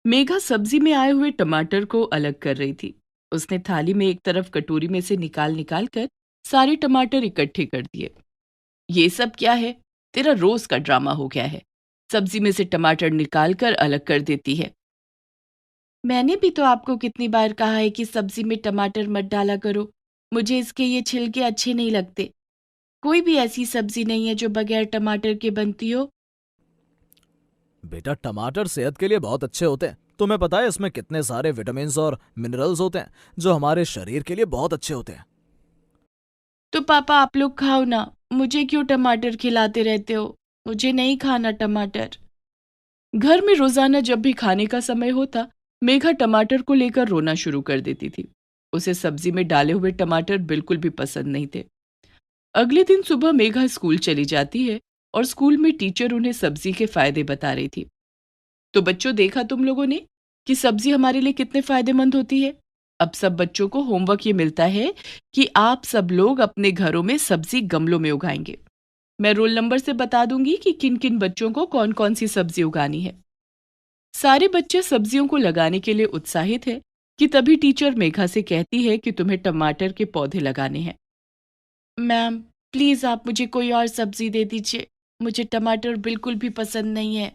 मेघा सब्जी में आए हुए टमाटर को अलग कर रही थी। उसने थाली में एक तरफ कटोरी में से निकाल निकाल कर सारे टमाटर इकट्ठे कर दिए। ये सब क्या है? तेरा रोज का ड्रामा हो गया है। सब्जी में से टमाटर निकाल कर अलग कर देती है। मैंने भी तो आपको कितनी बार कहा है कि सब्जी में टमाटर मत डाला करो। मुझे इसके ये छिलके अच्छे नहीं लगते। कोई भी ऐसी सब्जी नहीं है जो बगैर टमाटर के बनती हो। बेटा, टमाटर सेहत के लिए बहुत अच्छे होते हैं। तुम्हें पता है इसमें कितने सारे विटामिन और मिनरल्स होते हैं जो हमारे शरीर के लिए बहुत अच्छे होते हैं। तो पापा आप लोग खाओ ना। मुझे क्यों टमाटर खिलाते रहते हो? मुझे नहीं खाना टमाटर। घर में रोजाना जब भी खाने का समय होता, मेघा टमाटर को लेकर रोना शुरू कर देती थी। उसे सब्जी में डाले हुए टमाटर बिल्कुल भी पसंद नहीं थे। अगले दिन सुबह मेघा स्कूल चली जाती है और स्कूल में टीचर उन्हें सब्जी के फायदे बता रही थी। तो बच्चों, देखा तुम लोगों ने कि सब्जी हमारे लिए कितने फायदेमंद होती है। अब सब बच्चों को होमवर्क ये मिलता है कि आप सब लोग अपने घरों में सब्जी गमलों में उगाएंगे। मैं रोल नंबर से बता दूंगी कि किन किन बच्चों को कौन कौन सी सब्जी उगानी है। सारे बच्चे सब्जियों को लगाने के लिए उत्साहित हैं कि तभी टीचर मेघा से कहती है कि तुम्हें टमाटर के पौधे लगाने हैं। मैम, प्लीज आप मुझे कोई और सब्जी दे दीजिए। मुझे टमाटर बिल्कुल भी पसंद नहीं है।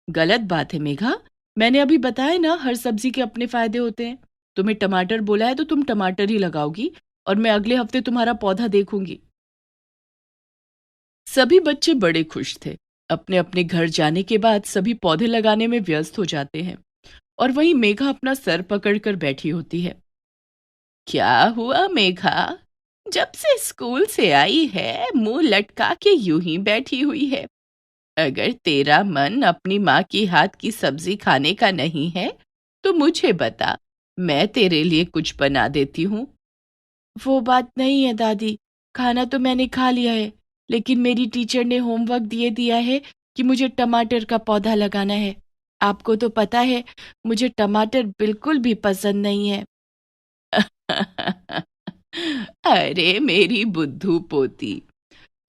गलत बात है मेघा। मैंने अभी बताया ना, हर सब्जी के अपने फायदे होते हैं। तुम्हें टमाटर बोला है तो तुम टमाटर ही लगाओगी और मैं अगले हफ्ते तुम्हारा पौधा देखूंगी। सभी बच्चे बड़े खुश थे। अपने अपने घर जाने के बाद सभी पौधे लगाने में व्यस्त हो जाते हैं और वहीं मेघा अपना सर पकड़कर बैठी होती है। क्या हुआ मेघा? जब से स्कूल से आई है मुंह लटका के यूं ही बैठी हुई है। अगर तेरा मन अपनी माँ की हाथ की सब्जी खाने का नहीं है तो मुझे बता, मैं तेरे लिए कुछ बना देती हूँ। वो बात नहीं है दादी। खाना तो मैंने खा लिया है, लेकिन मेरी टीचर ने होमवर्क दिए दिया है कि मुझे टमाटर का पौधा लगाना है। आपको तो पता है, मुझे टमाटर बिल्कुल भी पसंद नहीं है। अरे मेरी बुद्धू पोती,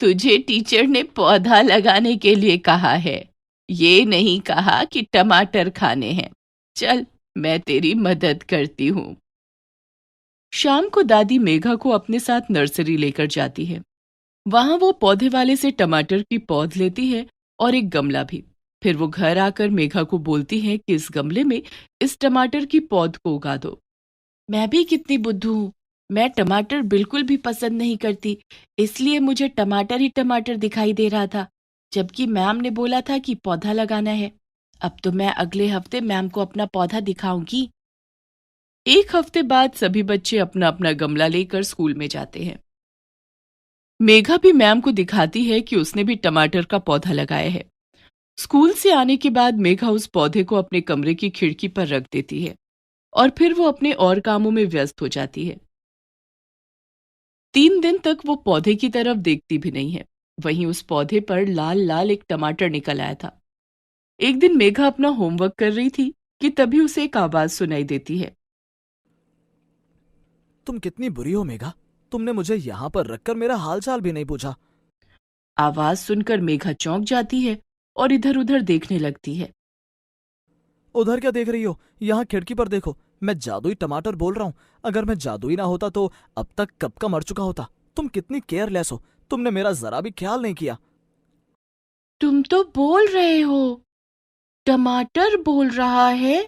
तुझे टीचर ने पौधा लगाने के लिए कहा है, ये नहीं कहा कि टमाटर खाने हैं। चल, मैं तेरी मदद करती हूँ। शाम को दादी मेघा को अपने साथ नर्सरी लेकर जाती है। वहां वो पौधे वाले से टमाटर की पौध लेती है और एक गमला भी। फिर वो घर आकर मेघा को बोलती है कि इस गमले में इस टमाटर की पौध को उगा दो। मैं भी कितनी बुद्धू हूँ। मैं टमाटर बिल्कुल भी पसंद नहीं करती, इसलिए मुझे टमाटर ही टमाटर दिखाई दे रहा था, जबकि मैम ने बोला था कि पौधा लगाना है। अब तो मैं अगले हफ्ते मैम को अपना पौधा दिखाऊंगी। एक हफ्ते बाद सभी बच्चे अपना अपना गमला लेकर स्कूल में जाते हैं। मेघा भी मैम को दिखाती है कि उसने भी टमाटर का पौधा लगाया है। स्कूल से आने के बाद मेघा उस पौधे को अपने कमरे की खिड़की पर रख देती है और फिर वो अपने और कामों में व्यस्त हो जाती है। 3 दिन तक वो पौधे की तरफ देखती भी नहीं है। वहीं उस पौधे पर लाल लाल एक टमाटर निकल आया था। एक दिन मेघा अपना होमवर्क कर रही थी कि तभी उसे एक आवाज सुनाई देती है। तुम कितनी बुरी हो मेघा, तुमने मुझे यहाँ पर रखकर मेरा हालचाल भी नहीं पूछा। आवाज सुनकर मेघा चौंक जाती है और इधर उधर देखने लगती है। उधर क्या देख रही हो? यहाँ खिड़की पर देखो। मैं जादुई टमाटर बोल रहा हूँ। अगर मैं जादुई ना होता तो अब तक कब का मर चुका होता। तुम कितनी केयरलेस हो, तुमने मेरा जरा भी ख्याल नहीं किया। तुम तो बोल रहे हो? टमाटर बोल रहा है?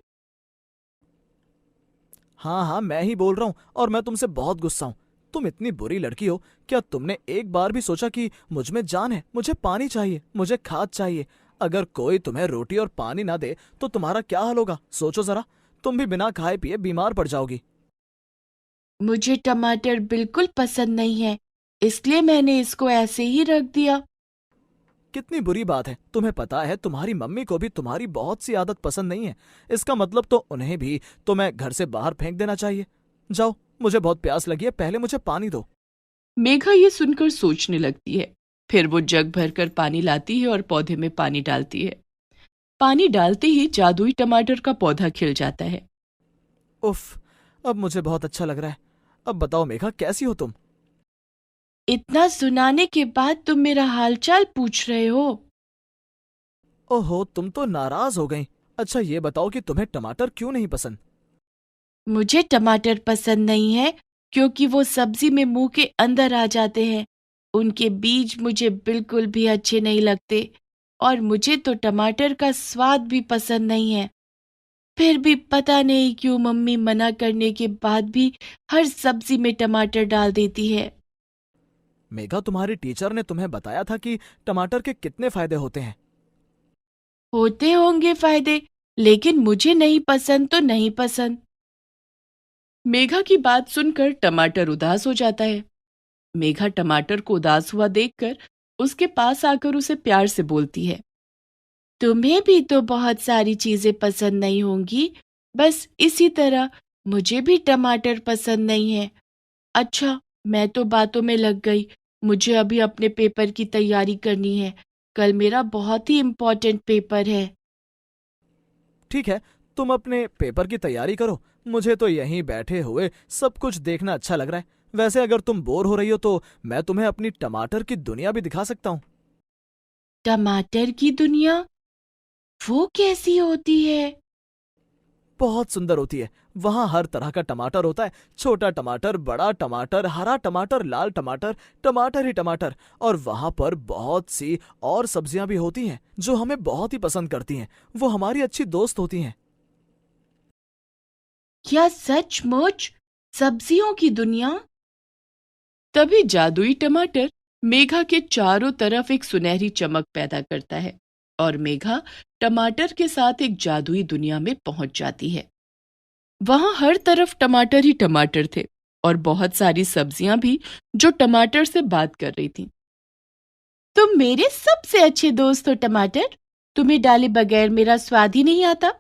हाँ हाँ, मैं ही बोल रहा हूँ और मैं तुमसे बहुत गुस्सा हूँ। तुम इतनी बुरी लड़की हो, क्या तुमने एक बार भी सोचा कि मुझ में जान है, मुझे पानी चाहिए, मुझे खाद चाहिए। अगर कोई तुम्हें रोटी और पानी ना दे तो तुम्हारा क्या हाल होगा, सोचो जरा। तुम भी बिना खाए पिए बीमार पड़ जाओगी। मुझे टमाटर बिल्कुल पसंद नहीं है, इसलिए मैंने इसको ऐसे ही रख दिया। कितनी बुरी बात है। तुम्हें पता है तुम्हारी मम्मी को भी तुम्हारी बहुत सी आदत पसंद नहीं है। इसका मतलब तो उन्हें भी तुम्हें घर से बाहर फेंक देना चाहिए। जाओ, मुझे बहुत प्यास लगी है, पहले मुझे पानी दो। मेघा ये सुनकर सोचने लगती है। फिर वो जग भरकर पानी लाती है और पौधे में पानी डालती है। पानी डालते ही जादुई टमाटर का पौधा खिल जाता है। उफ, अब मुझे बहुत अच्छा लग रहा है। अब बताओ मेघा, कैसी हो तुम? इतना सुनाने के बाद तुम मेरा हालचाल पूछ रहे हो? ओहो, तुम तो नाराज हो गई। अच्छा ये बताओ कि तुम्हें टमाटर क्यों नहीं पसंद? मुझे टमाटर पसंद नहीं है क्योंकि वो सब्जी में मुंह के अंदर आ जाते हैं। उनके बीज मुझे बिल्कुल भी अच्छे नहीं लगते और मुझे तो टमाटर का स्वाद भी पसंद नहीं है। फिर भी पता नहीं क्यों मम्मी मना करने के बाद भी हर सब्जी में टमाटर डाल देती है। मेघा, तुम्हारी टीचर ने तुम्हें बताया था कि टमाटर के कितने फायदे होते हैं। होते होंगे फायदे, लेकिन मुझे नहीं पसंद तो नहीं पसंद। मेघा की बात सुनकर टमाटर उदास हो जाता है। मेघा टमाटर को उदास हुआ देखकर उसके पास आकर उसे प्यार से बोलती है, तुम्हें भी तो बहुत सारी चीजें पसंद नहीं होंगी, बस इसी तरह मुझे भी टमाटर पसंद नहीं है। अच्छा, मैं तो बातों में लग गई। मुझे अभी अपने पेपर की तैयारी करनी है। कल मेरा बहुत ही इम्पोर्टेंट पेपर है। ठीक है, तुम अपने पेपर की तैयारी करो। मुझे तो यहीं बैठे हुए सब कुछ देखना अच्छा लग रहा है। वैसे अगर तुम बोर हो रही हो तो मैं तुम्हें अपनी टमाटर की दुनिया भी दिखा सकता हूँ। टमाटर की दुनिया? वो कैसी होती है? बहुत सुंदर होती है। वहाँ हर तरह का टमाटर होता है। छोटा टमाटर, बड़ा टमाटर, हरा टमाटर, लाल टमाटर, टमाटर ही टमाटर। और वहाँ पर बहुत सी और सब्जियां भी होती हैं जो हमें बहुत ही पसंद करती हैं। वो हमारी अच्छी दोस्त होती हैं। क्या सचमुच? सब्जियों की दुनिया? तभी जादुई टमाटर मेघा के चारों तरफ एक सुनहरी चमक पैदा करता है और मेघा टमाटर के साथ एक जादुई दुनिया में पहुंच जाती है। वहां हर तरफ टमाटर ही टमाटर थे और बहुत सारी सब्जियां भी जो टमाटर से बात कर रही थीं। तुम मेरे सबसे अच्छे दोस्त हो टमाटर। तुम्हें डाले बगैर मेरा स्वाद ही नहीं आता।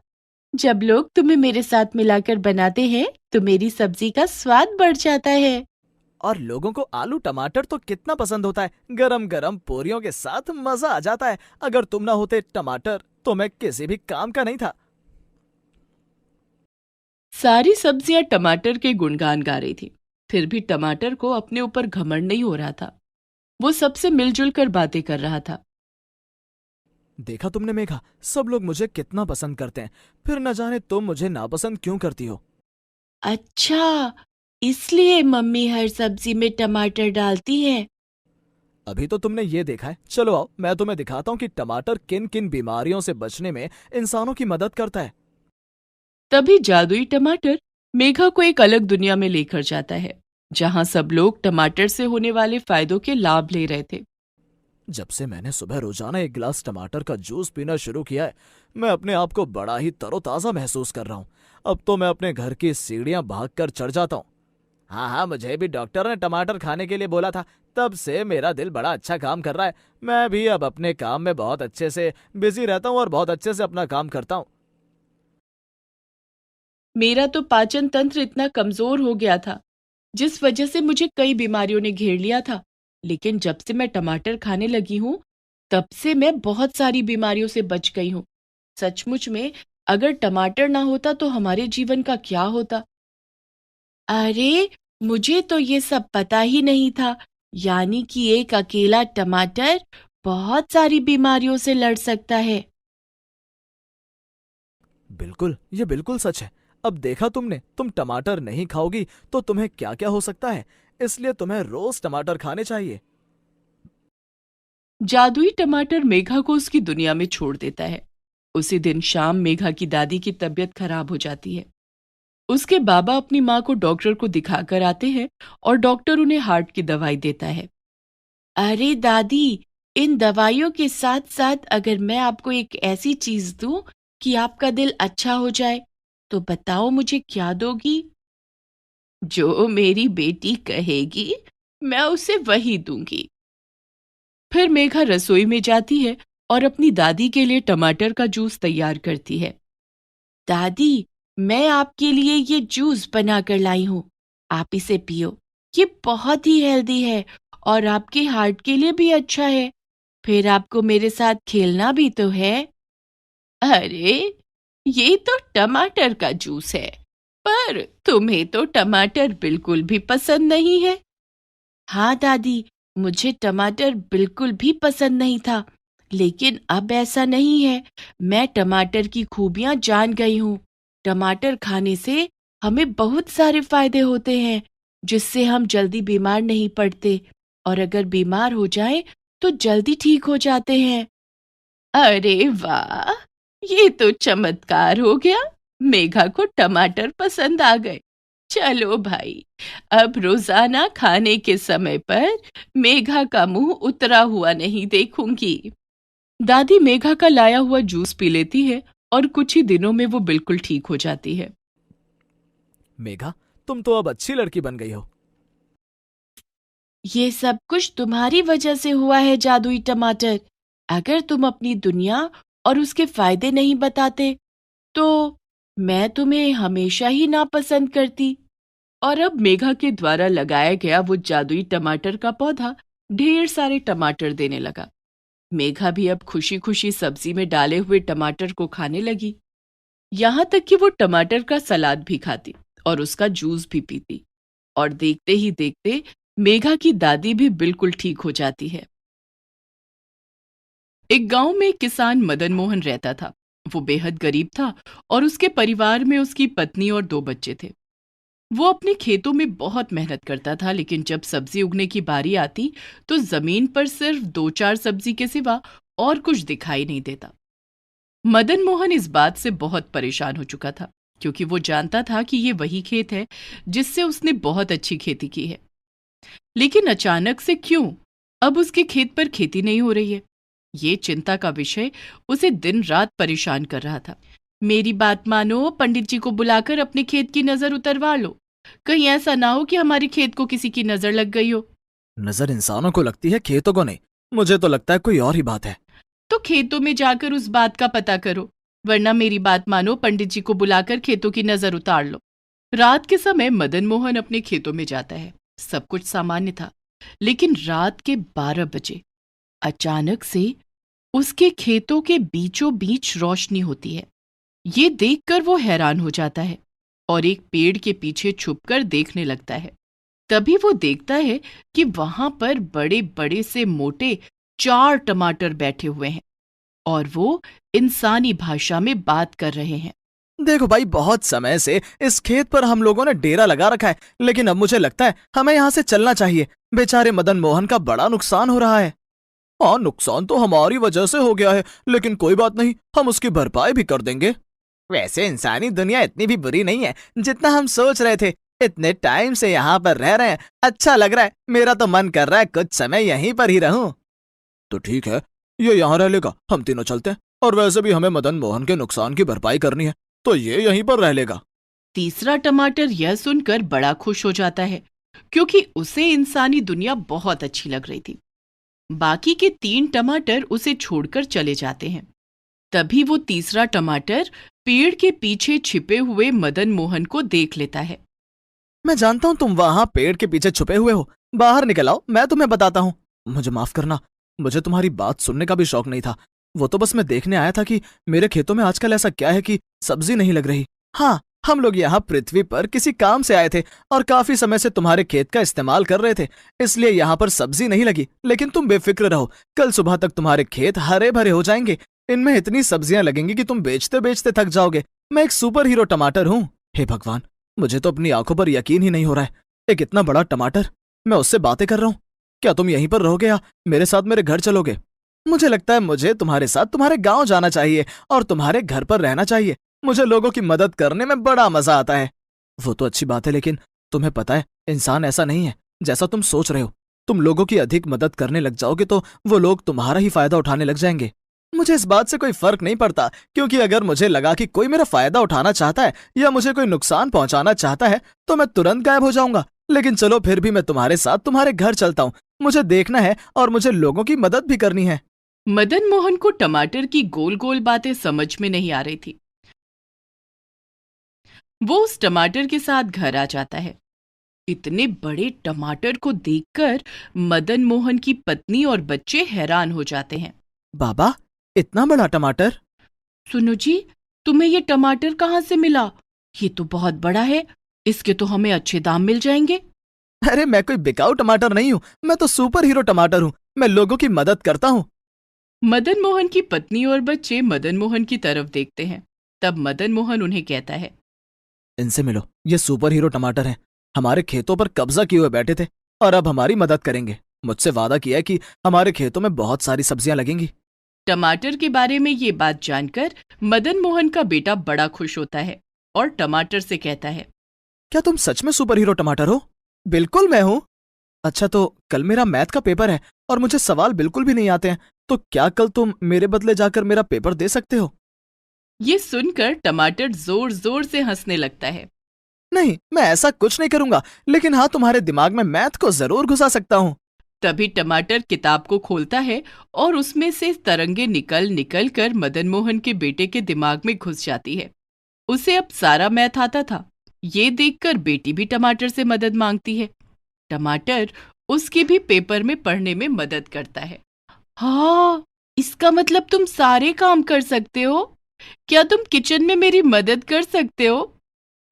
जब लोग तुम्हें मेरे साथ मिलाकर बनाते हैं तो मेरी सब्जी का स्वाद बढ़ जाता है। और लोगों को आलू टमाटर तो कितना पसंद होता है। गरम गरम पूरियों के साथ मजा आ जाता है। अगर तुम ना होते टमाटर तो मैं किसी भी काम का नहीं था। सारी सब्जियां टमाटर के गुणगान गा रही थी। फिर भी टमाटर को अपने ऊपर घमंड नहीं हो रहा था। वो सबसे मिलजुल कर बातें कर रहा था। देखा तुमने मेघा, सब लोग मुझे कितना पसंद करते हैं, फिर न जाने तुम मुझे नापसंद क्यों करती हो। अच्छा, इसलिए मम्मी हर सब्जी में टमाटर डालती है। अभी तो तुमने ये देखा है। चलो आओ, मैं तुम्हें दिखाता हूँ कि टमाटर किन किन बीमारियों से बचने में इंसानों की मदद करता है। तभी जादुई टमाटर मेघा को एक अलग दुनिया में लेकर जाता है, जहां सब लोग टमाटर से होने वाले फायदों के लाभ ले रहे थे। जब से मैंने सुबह रोजाना एक गिलास टमाटर का जूस पीना शुरू किया है, मैं अपने आप को बड़ा ही तरोताजा महसूस कर रहा हूँ। अब तो मैं अपने घर की सीढ़ियां भागकर चढ़ जाता हूँ। हाँ हाँ, मुझे भी डॉक्टर ने टमाटर खाने के लिए बोला था। तब से मेरा दिल बड़ा अच्छा काम कर रहा है। मैं भी अब अपने काम में बहुत अच्छे से बिजी रहता हूँ और बहुत अच्छे से अपना काम करता हूँ। मेरा तो पाचन तंत्र इतना कमजोर हो गया था, जिस वजह से मुझे कई बीमारियों ने घेर लिया था। लेकिन जब से मैं टमाटर खाने लगी हूँ, तब से मैं बहुत सारी बीमारियों से बच गई हूँ। सचमुच में, अगर टमाटर ना होता तो हमारे जीवन का क्या होता? अरे, मुझे तो ये सब पता ही नहीं था। यानी कि एक अकेला टमाटर बहुत सारी बीमारियों से लड़ सकता है। बिल्कुल, ये बिल्कुल सच है। अब देखा तुमने, तुम टमाटर नहीं खाओगी तो तुम्हें क्या क्या हो सकता है। इसलिए तुम्हें रोज टमाटर खाने चाहिए। जादुई टमाटर मेघा को उसकी दुनिया में छोड़ देता है। उसी दिन शाम मेघा की दादी की तबीयत खराब हो जाती है। उसके बाबा अपनी माँ को डॉक्टर को दिखाकर आते हैं और डॉक्टर उन्हें हार्ट की दवाई देता है। अरे दादी, इन दवाइयों के साथ साथ अगर मैं आपको एक ऐसी चीज दूं कि आपका दिल अच्छा हो जाए, तो बताओ मुझे क्या दोगी? जो मेरी बेटी कहेगी, मैं उसे वही दूंगी। फिर मेघा रसोई में जाती है और अपनी दादी के लिए टमाटर का जूस तैयार करती है। दादी, मैं आपके लिए ये जूस बना कर लाई हूँ। आप इसे पियो। ये बहुत ही हेल्दी है और आपके हार्ट के लिए भी अच्छा है। फिर आपको मेरे साथ खेलना भी तो है। अरे, ये तो टमाटर का जूस है, पर तुम्हें तो टमाटर बिल्कुल भी पसंद नहीं है। हाँ दादी, मुझे टमाटर बिल्कुल भी पसंद नहीं था, लेकिन अब ऐसा नहीं है। मैं टमाटर की खूबियां जान गई हूँ। टमाटर खाने से हमें बहुत सारे फायदे होते हैं, जिससे हम जल्दी बीमार नहीं पड़ते, और अगर बीमार हो जाएं तो जल्दी ठीक हो जाते हैं। अरे वाह! ये तो चमत्कार हो गया। मेघा को टमाटर पसंद आ गए। चलो भाई, अब रोजाना खाने के समय पर मेघा का मुंह उतरा हुआ नहीं देखूंगी। दादी मेघा का लाया हुआ जूस पी लेती है और कुछ ही दिनों में वो बिल्कुल ठीक हो जाती है। मेघा, तुम तो अब अच्छी लड़की बन गई हो। ये सब कुछ तुम्हारी वजह से हुआ है जादुई टमाटर। अगर तुम अपनी दुनिया और उसके फायदे नहीं बताते तो मैं तुम्हें हमेशा ही नापसंद करती। और अब मेघा के द्वारा लगाया गया वो जादुई टमाटर का पौधा ढेर सारे टमाटर देने लगा। मेघा भी अब खुशी खुशी सब्जी में डाले हुए टमाटर को खाने लगी। यहाँ तक कि वो टमाटर का सलाद भी खाती और उसका जूस भी पीती। और देखते ही देखते मेघा की दादी भी बिल्कुल ठीक हो जाती है। एक गांव में एक किसान मदन मोहन रहता था। वो बेहद गरीब था और उसके परिवार में उसकी पत्नी और 2 बच्चे थे। वो अपने खेतों में बहुत मेहनत करता था, लेकिन जब सब्जी उगने की बारी आती तो जमीन पर सिर्फ 2-4 सब्जी के सिवा और कुछ दिखाई नहीं देता। मदन मोहन इस बात से बहुत परेशान हो चुका था, क्योंकि वो जानता था कि ये वही खेत है जिससे उसने बहुत अच्छी खेती की है। लेकिन अचानक से क्यों अब उसके खेत पर खेती नहीं हो रही है, ये चिंता का विषय उसे दिन रात परेशान कर रहा था। मेरी बात मानो, पंडित जी को बुलाकर अपने खेत की नजर उतरवा लो। कहीं ऐसा ना हो कि हमारे खेत को किसी की नजर लग गई हो। नजर इंसानों को लगती है, खेतों को नहीं। मुझे तो लगता है कोई और ही बात है। तो खेतों में जाकर उस बात का पता करो, वरना मेरी बात मानो, पंडित जी को बुलाकर खेतों की नजर उतार लो। रात के समय मदन मोहन अपने खेतों में जाता है। सब कुछ सामान्य था, लेकिन रात के 12 बजे अचानक से उसके खेतों के बीचों बीच रोशनी होती है। ये देखकर वो हैरान हो जाता है और एक पेड़ के पीछे छुपकर देखने लगता है। तभी वो देखता है कि वहां पर बड़े बड़े से मोटे 4 टमाटर बैठे हुए हैं और वो इंसानी भाषा में बात कर रहे हैं। देखो भाई, बहुत समय से इस खेत पर हम लोगों ने डेरा लगा रखा है, लेकिन अब मुझे लगता है हमें यहाँ से चलना चाहिए। बेचारे मदन मोहन का बड़ा नुकसान हो रहा है। हाँ, नुकसान तो हमारी वजह से हो गया है, लेकिन कोई बात नहीं, हम उसकी भरपाई भी कर देंगे। वैसे इंसानी दुनिया इतनी भी बुरी नहीं है जितना हम सोच रहे थे। इतने टाइम से यहाँ पर रह रहे हैं, अच्छा लग रहा है। मेरा तो मन कर रहा है कुछ समय यहीं पर ही रहूं। तो ठीक है, ये यहाँ रह लेगा, हम तीनों चलते हैं। और वैसे भी हमें मदन मोहन के नुकसान की भरपाई करनी है, तो ये यहीं पर रह लेगा। तीसरा टमाटर यह सुनकर बड़ा खुश हो जाता है, क्योंकि उसे इंसानी दुनिया बहुत अच्छी लग रही थी। बाकी के 3 टमाटर उसे छोड़कर चले जाते हैं। तभी वो तीसरा टमाटर पेड़ के पीछे छिपे हुए मदन मोहन को देख लेता है। मैं जानता हूँ तुम वहां पेड़ के पीछे छुपे हुए हो। बाहर निकल आओ, मैं तुम्हें बताता हूँ। मुझे माफ करना, मुझे तुम्हारी बात सुनने का भी शौक नहीं था। वो तो बस मैं देखने आया था कि मेरे खेतों में आजकल ऐसा क्या है कि सब्जी नहीं लग रही। हाँ, हम लोग यहाँ पृथ्वी पर किसी काम से आए थे और काफी समय से तुम्हारे खेत का इस्तेमाल कर रहे थे, इसलिए यहाँ पर सब्जी नहीं लगी। लेकिन तुम बेफिक्र रहो, कल सुबह तक तुम्हारे खेत हरे भरे हो जाएंगे। इनमें इतनी सब्जियां लगेंगी कि तुम बेचते बेचते थक जाओगे। मैं एक सुपर हीरो टमाटर हूँ। हे भगवान, मुझे तो अपनी आंखों पर यकीन ही नहीं हो रहा है। एक इतना बड़ा टमाटर, मैं उससे बातें कर रहा हूँ। क्या तुम यहीं पर रहोगे या मेरे साथ मेरे घर चलोगे? मुझे लगता है मुझे तुम्हारे साथ तुम्हारे गांव जाना चाहिए और तुम्हारे घर पर रहना चाहिए। मुझे लोगों की मदद करने में बड़ा मजा आता है। वो तो अच्छी बात है, लेकिन तुम्हें पता है इंसान ऐसा नहीं है जैसा तुम सोच रहे हो। तुम लोगों की अधिक मदद करने लग जाओगे तो वो लोग तुम्हारा ही फायदा उठाने लग जाएंगे। मुझे इस बात से कोई फर्क नहीं पड़ता, क्योंकि अगर मुझे लगा कि कोई मेरा फायदा उठाना चाहता है या मुझे कोई नुकसान पहुंचाना चाहता है तो मैं तुरंत गायब हो जाऊंगा। लेकिन चलो, फिर भी मैं तुम्हारे साथ तुम्हारे घर चलता हूँ। मुझे देखना है और मुझे लोगों की मदद भी करनी है। मदन मोहन को टमाटर की गोल गोल बातें समझ में नहीं आ रही थी। वो उस टमाटर के साथ घर आ जाता है। इतने बड़े टमाटर को देखकर मदन मोहन की पत्नी और बच्चे हैरान हो जाते हैं। बाबा, इतना बड़ा टमाटर? सुनो जी, तुम्हें ये टमाटर कहाँ से मिला? ये तो बहुत बड़ा है, इसके तो हमें अच्छे दाम मिल जाएंगे। अरे मैं कोई बिकाऊ टमाटर नहीं हूँ, मैं तो सुपर हीरो टमाटर हूँ। मैं लोगों की मदद करता हूँ। मदन मोहन की पत्नी और बच्चे मदन मोहन की तरफ देखते हैं। तब मदन मोहन उन्हें कहता है, इनसे मिलो, ये सुपर हीरो टमाटर हैं। हमारे खेतों पर कब्जा किए हुए बैठे थे और अब हमारी मदद करेंगे। मुझसे वादा किया है कि हमारे खेतों में बहुत सारी सब्जियां लगेंगी। टमाटर के बारे में ये बात जानकर मदन मोहन का बेटा बड़ा खुश होता है और टमाटर से कहता है, क्या तुम सच में सुपर हीरो टमाटर हो? बिल्कुल मैं हूँ। अच्छा, तो कल मेरा मैथ का पेपर है और मुझे सवाल बिल्कुल भी नहीं आते हैं, तो क्या कल तुम मेरे बदले जाकर मेरा पेपर दे सकते हो? ये सुनकर टमाटर जोर जोर से हंसने लगता है। नहीं, मैं ऐसा कुछ नहीं करूंगा, लेकिन हाँ, तुम्हारे दिमाग में मैथ को जरूर घुसा सकता हूँ। तभी टमाटर किताब को खोलता है और उसमें से तरंगे निकल निकल कर मदन मोहन के बेटे के दिमाग में घुस जाती है। उसे अब सारा मैथ आता था। ये देखकर बेटी भी टमाटर से मदद मांगती है। टमाटर उसकी भी पेपर में पढ़ने में मदद करता है। हाँ, इसका मतलब तुम सारे काम कर सकते हो। क्या तुम किचन में मेरी मदद कर सकते हो?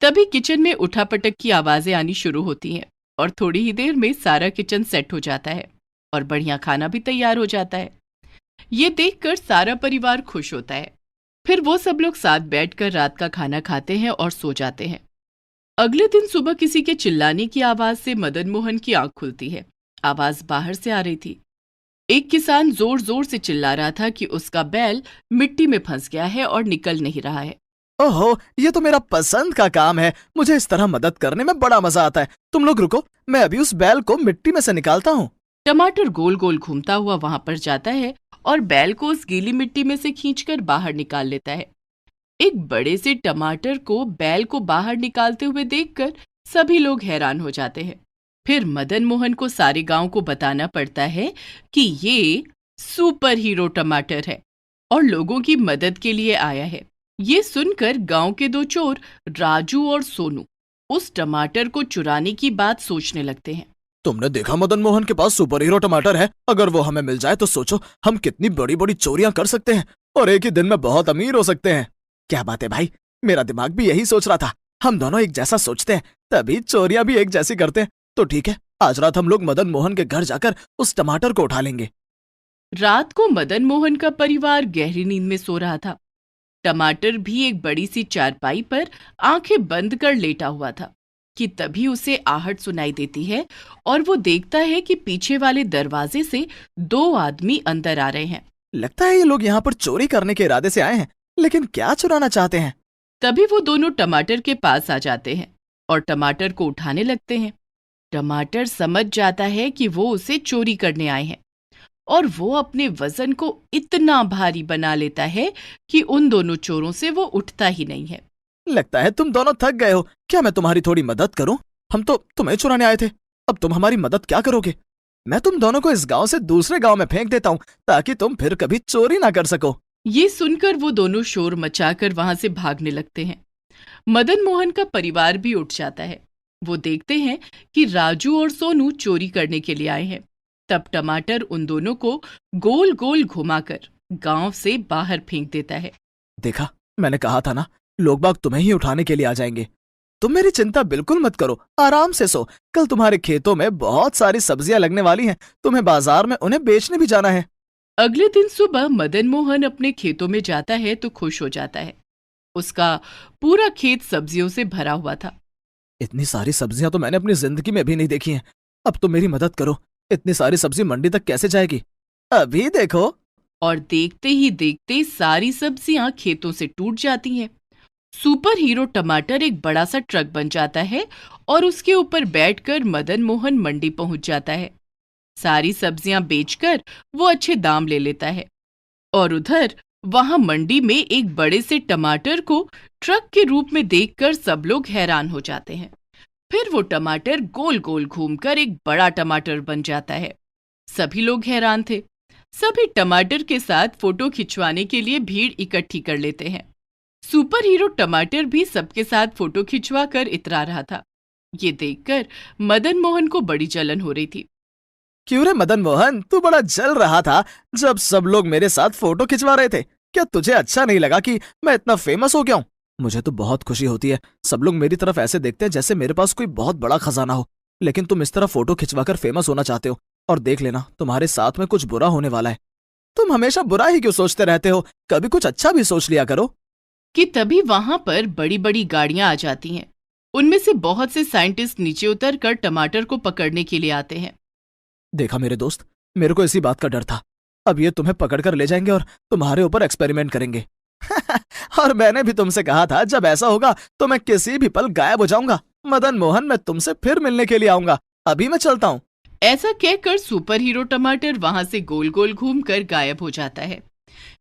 तभी किचन में उठापटक की आवाजें आनी शुरू होती हैं और थोड़ी ही देर में सारा किचन सेट हो जाता है और बढ़िया खाना भी तैयार हो जाता है। ये देखकर सारा परिवार खुश होता है। फिर वो सब लोग साथ बैठकर रात का खाना खाते हैं और सो जाते हैं। अगले दिन सुबह किसी के चिल्लाने की आवाज से मदन मोहन की आंख खुलती है। आवाज बाहर से आ रही थी। एक किसान जोर जोर से चिल्ला रहा था कि उसका बैल मिट्टी में फंस गया है और निकल नहीं रहा है। ओहो, ये तो मेरा पसंद का काम है। मुझे इस तरह मदद करने में बड़ा मजा आता है। तुम लोग रुको, मैं अभी उस बैल को मिट्टी में से निकालता हूँ। टमाटर गोल गोल घूमता हुआ वहां पर जाता है और बैल को उस गीली मिट्टी में से खींचकर बाहर निकाल लेता है। एक बड़े से टमाटर को बैल को बाहर निकालते हुए देखकर सभी लोग हैरान हो जाते हैं। फिर मदन मोहन को सारे गांव को बताना पड़ता है कि ये सुपर हीरो टमाटर है और लोगों की मदद के लिए आया है। ये सुनकर गांव के दो चोर राजू और सोनू उस टमाटर को चुराने की बात सोचने लगते हैं। तुमने देखा, मदन मोहन के पास सुपर हीरो टमाटर है। अगर वो हमें मिल जाए तो सोचो हम कितनी बड़ी बड़ी चोरियां कर सकते हैं और एक ही दिन में बहुत अमीर हो सकते हैं। क्या बात है भाई, मेरा दिमाग भी यही सोच रहा था। हम दोनों एक जैसा सोचते हैं, तभी चोरियां भी एक जैसी करते हैं। तो ठीक है, आज रात हम लोग मदन मोहन के घर जाकर उस टमाटर को उठा लेंगे। रात को मदन मोहन का परिवार गहरी नींद में सो रहा था। टमाटर भी एक बड़ी सी चारपाई पर आंखें बंद कर लेटा हुआ था कि तभी उसे आहट सुनाई देती है और वो देखता है कि पीछे वाले दरवाजे से दो आदमी अंदर आ रहे हैं। लगता है ये लोग यहाँ पर चोरी करने के इरादे से आए हैं, लेकिन क्या चुराना चाहते हैं? तभी वो दोनों टमाटर के पास आ जाते हैं और टमाटर को उठाने लगते हैं। टमाटर समझ जाता है कि वो उसे चोरी करने आए हैं और वो अपने वजन को इतना भारी बना लेता है कि उन दोनों चोरों से वो उठता ही नहीं है। लगता है तुम दोनों थक गए हो। क्या मैं तुम्हारी थोड़ी मदद करूं? हम तो तुम्हें चुराने आए थे। अब तुम हमारी मदद क्या करोगे? मैं तुम दोनों को इस गांव से दूसरे गांव में फेंक देता हूं ताकि तुम फिर कभी चोरी ना कर सको। ये सुनकर वो दोनों शोर मचाकर वहां से भागने लगते हैं। मदन मोहन का परिवार भी उठ जाता है। वो देखते हैं कि राजू और सोनू चोरी करने के लिए आए हैं। तब टमाटर उन दोनों को गोल गोल घुमाकर गांव से बाहर फेंक देता है। देखा, मैंने कहा था ना, लोग बाग तुम्हें ही उठाने के लिए आ जाएंगे। तुम मेरी चिंता बिल्कुल मत करो, आराम से सो। कल तुम्हारे खेतों में बहुत सारी सब्जियां लगने वाली हैं। तुम्हें बाजार में उन्हें बेचने भी जाना है। अगले दिन सुबह मदन मोहन अपने खेतों में जाता है तो खुश हो जाता है। उसका पूरा खेत सब्जियों से भरा हुआ था। इतनी सारी सब्जियां तो मैंने अपनी जिंदगी में भी नहीं देखी हैं। अब तो मेरी मदद करो। इतनी सारी सब्जी मंडी तक कैसे जाएगी? अभी देखो। और देखते ही देखते सारी सब्जियां खेतों से टूट जाती हैं। सुपर हीरो टमाटर एक बड़ा सा ट्रक बन जाता है और उसके ऊपर बैठकर मदन मोहन मंडी पहुंच जाता है। सारी सब्जियां बेचकर वो अच्छे दाम ले लेता है और उधर वहां मंडी में एक बड़े से टमाटर को ट्रक के रूप में देखकर सब लोग हैरान हो जाते हैं। फिर वो टमाटर गोल गोल घूमकर एक बड़ा टमाटर बन जाता है। सभी लोग हैरान थे। सभी टमाटर के साथ फोटो खिंचवाने के लिए भीड़ इकट्ठी कर लेते हैं। सुपर हीरो टमाटर भी सबके साथ फोटो खिंचवा कर इतरा रहा था। ये देखकर मदन मोहन को बड़ी जलन हो रही थी। क्यों रे मदन मोहन, तू बड़ा जल रहा था जब सब लोग मेरे साथ फोटो खिंचवा रहे थे। क्या तुझे अच्छा नहीं लगा कि मैं इतना फेमस हो गया हूँ? मुझे तो बहुत खुशी होती है। सब लोग मेरी तरफ ऐसे देखते हैं जैसे मेरे पास कोई बहुत बड़ा खजाना हो। लेकिन तुम इस तरह फोटो खिंचवाकर फेमस होना चाहते हो, और देख लेना तुम्हारे साथ में कुछ बुरा होने वाला है। तुम हमेशा बुरा ही क्यों सोचते रहते हो? कभी कुछ अच्छा भी सोच लिया करो। कि तभी वहां पर बड़ी बड़ी गाड़ियां आ जाती हैं। उनमें से बहुत से साइंटिस्ट नीचे उतरकर टमाटर को पकड़ने के लिए आते हैं। देखा मेरे दोस्त, मेरे को इसी बात का डर था। अब ये तुम्हें पकड़कर ले जाएंगे और तुम्हारे ऊपर एक्सपेरिमेंट करेंगे। और मैंने भी तुमसे कहा था, जब ऐसा होगा तो मैं किसी भी पल गायब हो जाऊंगा। मदन मोहन, मैं तुमसे फिर मिलने के लिए आऊंगा। अभी मैं चलता हूँ। ऐसा कहकर सुपर हीरो टमाटर वहां से गोल गोल घूमकर गायब हो जाता है।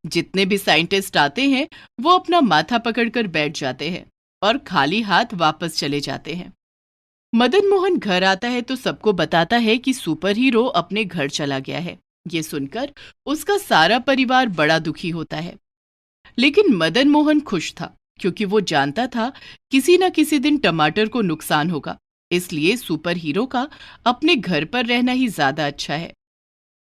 जितने भी साइंटिस्ट आते हैं वो अपना माथा पकड़कर बैठ जाते हैं और खाली हाथ वापस चले जाते हैं। मदन मोहन घर आता है तो सबको बताता है कि सुपर हीरो अपने घर चला गया है। ये सुनकर उसका सारा परिवार बड़ा दुखी होता है। लेकिन मदन मोहन खुश था, क्योंकि वो जानता था किसी न किसी दिन टमाटर को नुकसान होगा। इसलिए सुपर हीरो का अपने घर पर रहना ही ज्यादा अच्छा है।